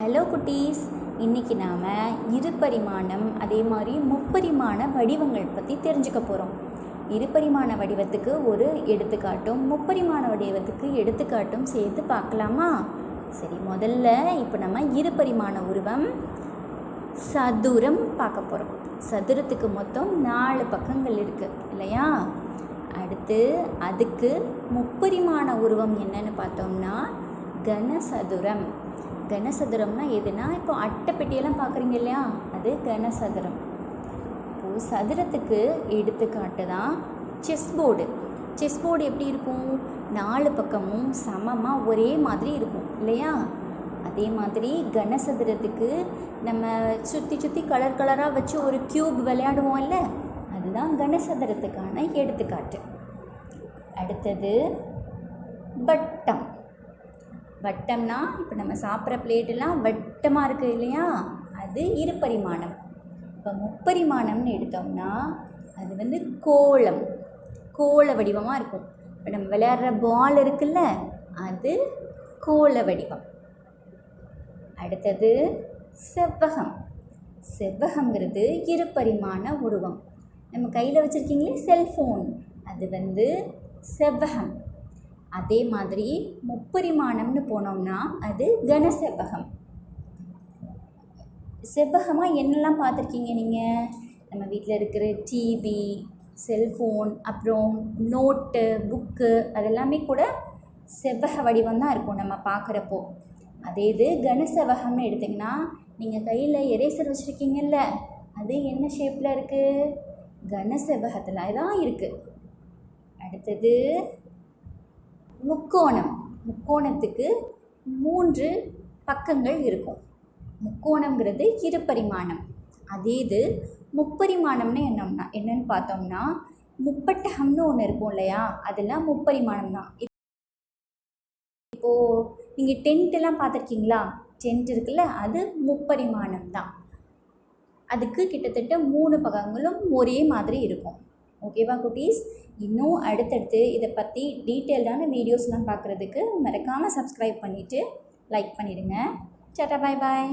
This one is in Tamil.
ஹலோ குட்டீஸ், இன்றைக்கி நாம் இருபரிமாணம் அதே மாதிரி முப்பரிமாண வடிவங்கள் பற்றி தெரிஞ்சுக்க போகிறோம். இருபரிமாண வடிவத்துக்கு ஒரு எடுத்துக்காட்டும் முப்பரிமாண வடிவத்துக்கு எடுத்துக்காட்டும் சேர்த்து பார்க்கலாமா? சரி, முதல்ல இப்போ நம்ம இருபரிமாண உருவம் சதுரம் பார்க்க போகிறோம். சதுரத்துக்கு மொத்தம் 4 பக்கங்கள் இருக்குது இல்லையா? அடுத்து அதுக்கு முப்பரிமாண உருவம் என்னன்னு பார்த்தோம்னா கனசதுரம். கனசதுரம்னா எதுனா, இப்போ அட்டைப்பெட்டியெல்லாம் பார்க்குறீங்க இல்லையா, அது கனசதுரம். இப்போது சதுரத்துக்கு எடுத்துக்காட்டு தான் செஸ் போர்டு. செஸ் போர்டு எப்படி இருக்கும்? 4 பக்கமும் சமமாக ஒரே மாதிரி இருக்கும் இல்லையா? அதே மாதிரி கனசதுரத்துக்கு நம்ம சுற்றி கலர் கலராக வச்சு ஒரு க்யூப் விளையாடுவோம் இல்லை, அதுதான் கனசதுரத்துக்கான எடுத்துக்காட்டு. அடுத்தது வட்டம். வட்டம்னா இப்போ நம்ம சாப்பிட்ற பிளேட்டெல்லாம் வட்டமாக இருக்குது இல்லையா, அது இருபரிமாணம். இப்போ முப்பரிமாணம்னு எடுத்தோம்னா அது கோளம், கோள வடிவமாக இருக்கும். இப்போ நம்ம விளையாடுற பால் இருக்குல்ல, அது கோள வடிவம். அடுத்தது செவ்வகம். செவ்வகங்கிறது இருபரிமாண உருவம். நம்ம கையில் வச்சுருக்கீங்களே செல்ஃபோன், அது செவ்வகம். அதே மாதிரி முப்பரிமாணம்னு போனோம்னா அது கனசெவ்வகம். செவ்வகமாக என்னெல்லாம் பார்த்துருக்கீங்க நீங்கள்? நம்ம வீட்டில் இருக்கிற டிவி, செல்ஃபோன், அப்புறம் நோட்டு, புக்கு, அதெல்லாமே கூட செவ்வக வடிவம் தான் இருக்கும் நம்ம பார்க்குறப்போ. அதே இது கனசெவ்வகம்னு எடுத்திங்கன்னா, நீங்கள் கையில் எரேசர் வச்சுருக்கீங்கல்ல, அது என்ன ஷேப்பில் இருக்குது? கனசெவ்வகத்தில் தான் இருக்குது. அடுத்தது முக்கோணம். முக்கோணத்துக்கு 3 பக்கங்கள் இருக்கும். முக்கோணங்கிறது இருபரிமாணம். அதே இது முப்பரிமாணம்னு என்னன்னு பார்த்தோம்னா முப்பட்டகம்னு ஒன்று இருக்கும் இல்லையா, அதெல்லாம் முப்பரிமாணம் தான். இப்போது நீங்கள் டென்ட்டெல்லாம் பார்த்துருக்கீங்களா? டென்ட் இருக்குல்ல, அது முப்பரிமாணம் தான். அதுக்கு கிட்டத்தட்ட 3 பக்கங்களும் ஒரே மாதிரி இருக்கும். ஓகேவா குட்டீஸ்? இன்னும் அடுத்தடுத்து இதை பற்றி டீட்டெயில்டான வீடியோஸ்லாம் பார்க்குறதுக்கு மறக்காமல் சப்ஸ்கிரைப் பண்ணிவிட்டு லைக் பண்ணிடுங்க. டாடா, பாய் பாய்.